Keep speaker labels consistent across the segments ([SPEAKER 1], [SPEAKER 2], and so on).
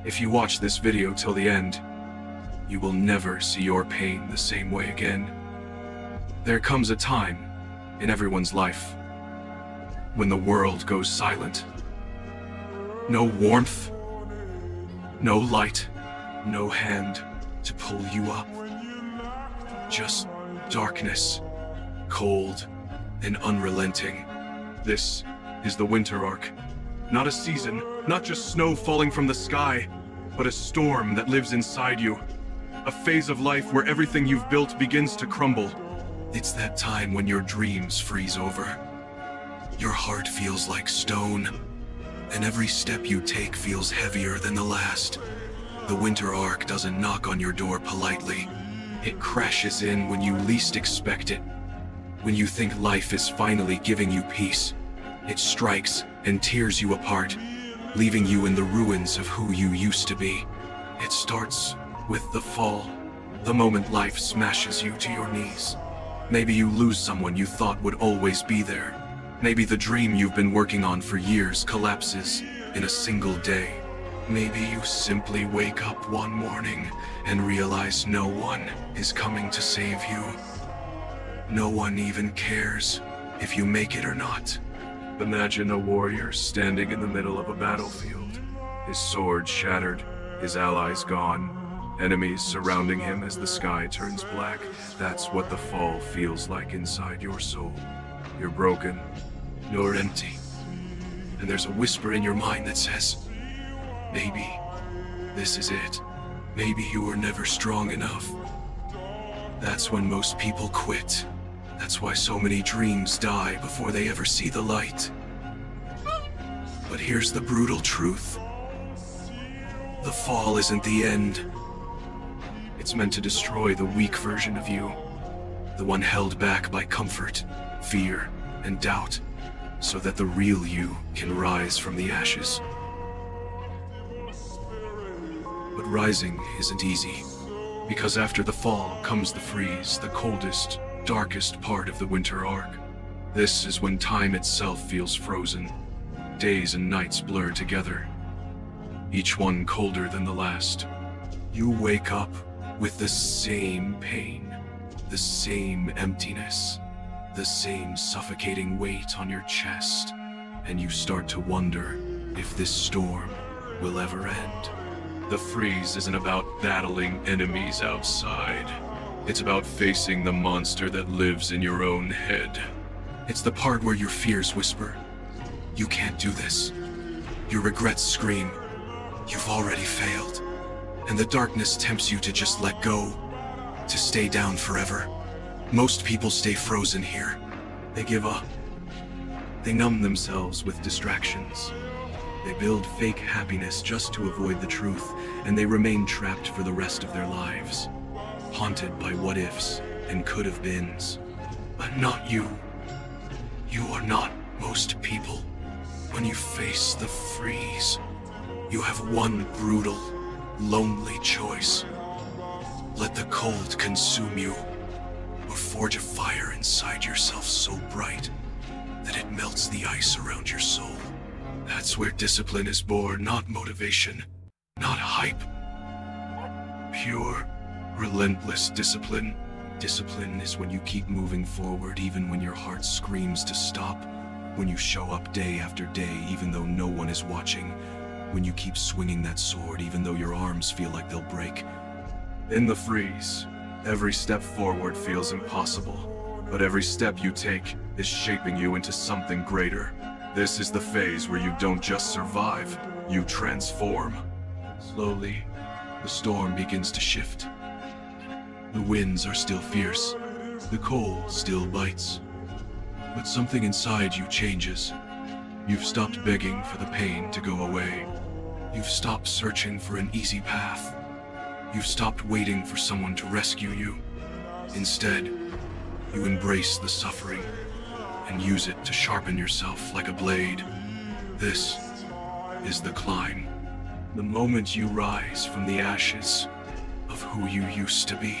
[SPEAKER 1] If you watch this video till the end, you will never see your pain the same way again. There comes a time in everyone's life when the world goes silent. No warmth, no light, no hand to pull you up. Just darkness, cold and unrelenting. This is the winter arc. Not a season, not just snow falling from the sky, but a storm that lives inside you. A phase of life where everything you've built begins to crumble. It's that time when your dreams freeze over. Your heart feels like stone, and every step you take feels heavier than the last. The winter arc doesn't knock on your door politely. It crashes in when you least expect it. When you think life is finally giving you peace, it strikes and tears you apart, leaving you in the ruins of who you used to be. It starts with the fall, the moment life smashes you to your knees. Maybe you lose someone you thought would always be there. Maybe the dream you've been working on for years collapses in a single day. Maybe you simply wake up one morning and realize no one is coming to save you. No one even cares if you make it or not. Imagine a warrior standing in the middle of a battlefield. His sword shattered, his allies gone, enemies surrounding him as the sky turns black. That's what the fall feels like inside your soul. You're broken, you're empty, and there's a whisper in your mind that says, maybe this is it. Maybe you were never strong enough. That's when most people quit. That's why so many dreams die before they ever see the light. But here's the brutal truth. The fall isn't the end. It's meant to destroy the weak version of you, the one held back by comfort, fear, and doubt, so that the real you can rise from the ashes. But rising isn't easy, because after the fall comes the freeze, the coldest, darkest part of the winter arc. This is when time itself feels frozen. Days and nights blur together, each one colder than the last. You wake up with the same pain, the same emptiness, the same suffocating weight on your chest, and you start to wonder if this storm will ever end. The freeze isn't about battling enemies outside. It's about facing the monster that lives in your own head. It's the part where your fears whisper, you can't do this. Your regrets scream, you've already failed. And the darkness tempts you to just let go, to stay down forever. Most people stay frozen here. They give up. They numb themselves with distractions. They build fake happiness just to avoid the truth, and they remain trapped for the rest of their lives, haunted by what-ifs and could-have-beens. But not you. You are not most people. When you face the freeze, you have one brutal, lonely choice. Let the cold consume you, or forge a fire inside yourself so bright that it melts the ice around your soul. That's where discipline is born, not motivation, not hype. Pure, relentless discipline. Discipline is when you keep moving forward even when your heart screams to stop. When you show up day after day even though no one is watching. When you keep swinging that sword even though your arms feel like they'll break. In the freeze, every step forward feels impossible, but every step you take is shaping you into something greater. This is the phase where you don't just survive, you transform. Slowly, the storm begins to shift. The winds are still fierce, the cold still bites. But something inside you changes. You've stopped begging for the pain to go away. You've stopped searching for an easy path. You've stopped waiting for someone to rescue you. Instead, you embrace the suffering and use it to sharpen yourself like a blade. This is the climb. The moment you rise from the ashes of who you used to be.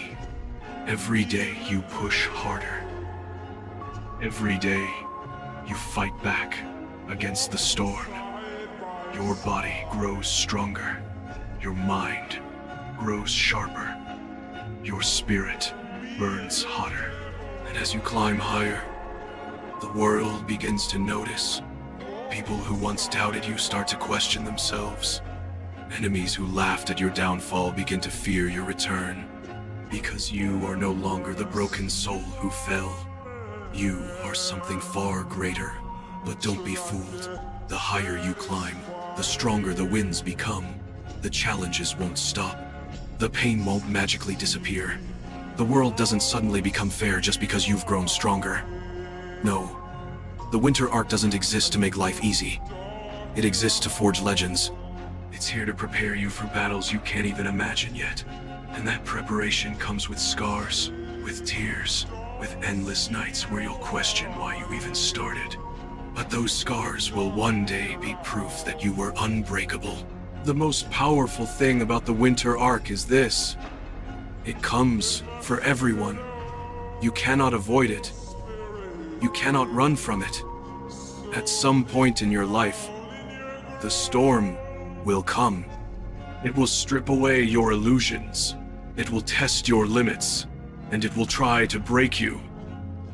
[SPEAKER 1] Every day you push harder. Every day you fight back against the storm. Your body grows stronger. Your mind grows sharper. Your spirit burns hotter. And as you climb higher, the world begins to notice. People who once doubted you start to question themselves. Enemies who laughed at your downfall begin to fear your return. Because you are no longer the broken soul who fell. You are something far greater. But don't be fooled. The higher you climb, the stronger the winds become. The challenges won't stop. The pain won't magically disappear. The world doesn't suddenly become fair just because you've grown stronger. No. The Winter Arc doesn't exist to make life easy. It exists to forge legends. It's here to prepare you for battles you can't even imagine yet. And that preparation comes with scars, with tears, with endless nights where you'll question why you even started. But those scars will one day be proof that you were unbreakable. The most powerful thing about the Winter Arc is this. It comes for everyone. You cannot avoid it. You cannot run from it. At some point in your life, the storm will come. It will strip away your illusions. It will test your limits, and it will try to break you.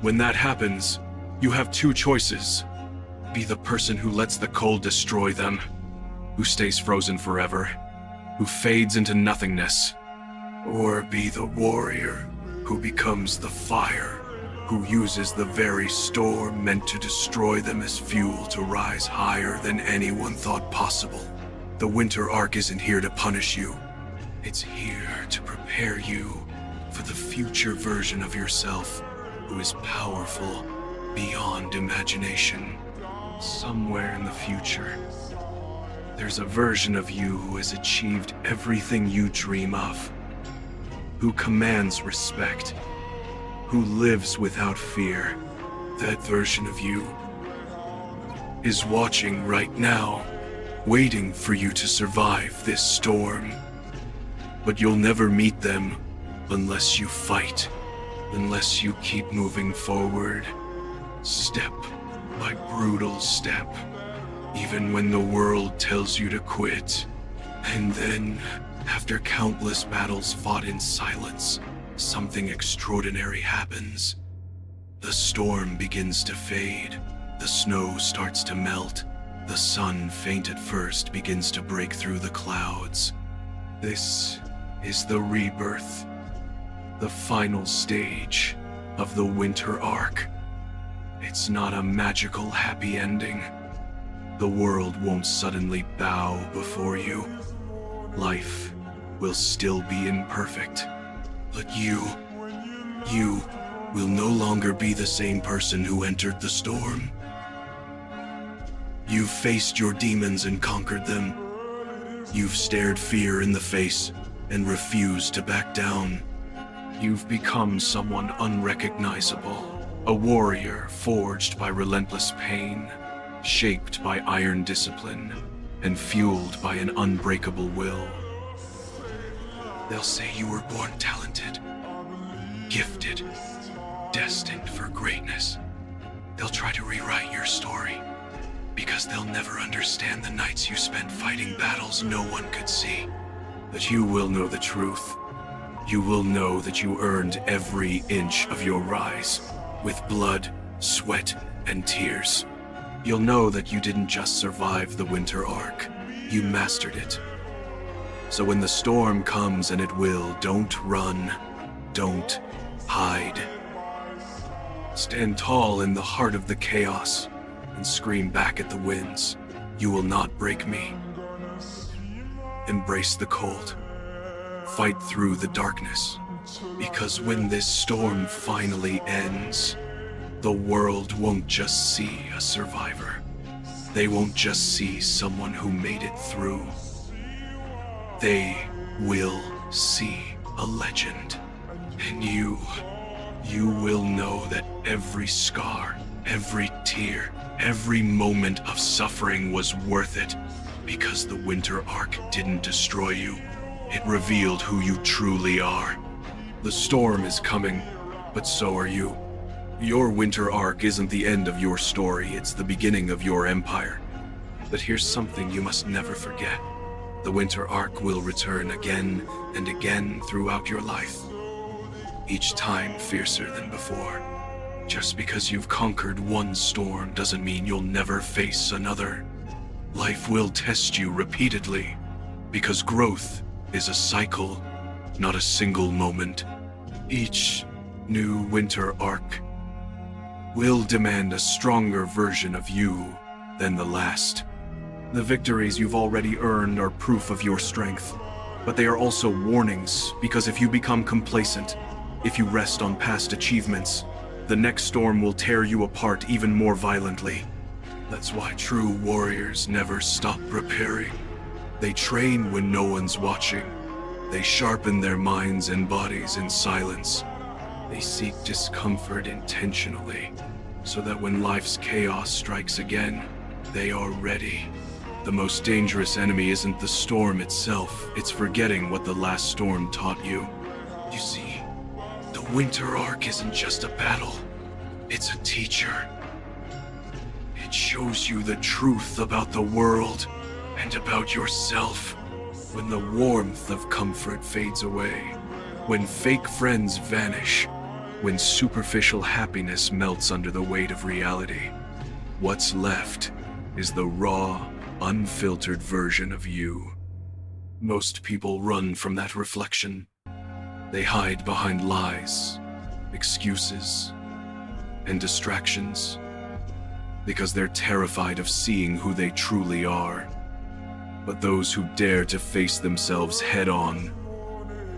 [SPEAKER 1] When that happens, you have two choices. Be the person who lets the cold destroy them, who stays frozen forever, who fades into nothingness, or be the warrior who becomes the fire, who uses the very storm meant to destroy them as fuel to rise higher than anyone thought possible. The Winter Arc isn't here to punish you. It's here to prepare you for the future version of yourself who is powerful beyond imagination. Somewhere in the future, there's a version of you who has achieved everything you dream of, who commands respect, who lives without fear. That version of you is watching right now, waiting for you to survive this storm. But you'll never meet them unless you fight, unless you keep moving forward, step by brutal step, even when the world tells you to quit. And then, after countless battles fought in silence, something extraordinary happens. The storm begins to fade, the snow starts to melt, the sun, faint at first, begins to break through the clouds. This is the rebirth, the final stage of the Winter Arc. It's not a magical happy ending. The world won't suddenly bow before you. Life will still be imperfect. But you will no longer be the same person who entered the storm. You've faced your demons and conquered them. You've stared fear in the face and refused to back down. You've become someone unrecognizable. A warrior forged by relentless pain, shaped by iron discipline, and fueled by an unbreakable will. They'll say you were born talented, gifted, destined for greatness. They'll try to rewrite your story, because they'll never understand the nights you spent fighting battles no one could see. But you will know the truth. You will know that you earned every inch of your rise, with blood, sweat, and tears. You'll know that you didn't just survive the Winter Arc, you mastered it. So when the storm comes, and it will, don't run, don't hide. Stand tall in the heart of the chaos, and scream back at the winds, "You will not break me." Embrace the cold. Fight through the darkness. Because when this storm finally ends, the world won't just see a survivor. They won't just see someone who made it through. They will see a legend. And you will know that every scar, every tear, every moment of suffering was worth it. Because the Winter Arc didn't destroy you. It revealed who you truly are. The storm is coming, but so are you. Your Winter Arc isn't the end of your story, it's the beginning of your empire. But here's something you must never forget. The winter arc will return again and again throughout your life, each time fiercer than before. Just because you've conquered one storm doesn't mean you'll never face another. Life will test you repeatedly, because growth is a cycle, not a single moment. Each new winter arc will demand a stronger version of you than the last. The victories you've already earned are proof of your strength, but they are also warnings, because if you become complacent, if you rest on past achievements, the next storm will tear you apart even more violently. That's why true warriors never stop preparing. They train when no one's watching. They sharpen their minds and bodies in silence. They seek discomfort intentionally, so that when life's chaos strikes again, they are ready. The most dangerous enemy isn't the storm itself, it's forgetting what the last storm taught you. You see, the winter arc isn't just a battle, it's a teacher. It shows you the truth about the world and about yourself. When the warmth of comfort fades away, when fake friends vanish, when superficial happiness melts under the weight of reality, what's left is the raw, unfiltered version of you. Most people run from that reflection. They hide behind lies, excuses, and distractions, because they're terrified of seeing who they truly are. But those who dare to face themselves head-on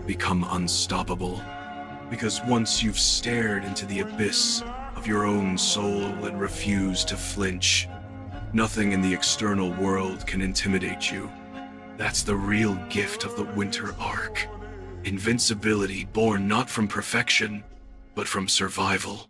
[SPEAKER 1] become unstoppable, because once you've stared into the abyss of your own soul and refused to flinch, nothing in the external world can intimidate you. That's the real gift of the winter arc. Invincibility born not from perfection, but from survival.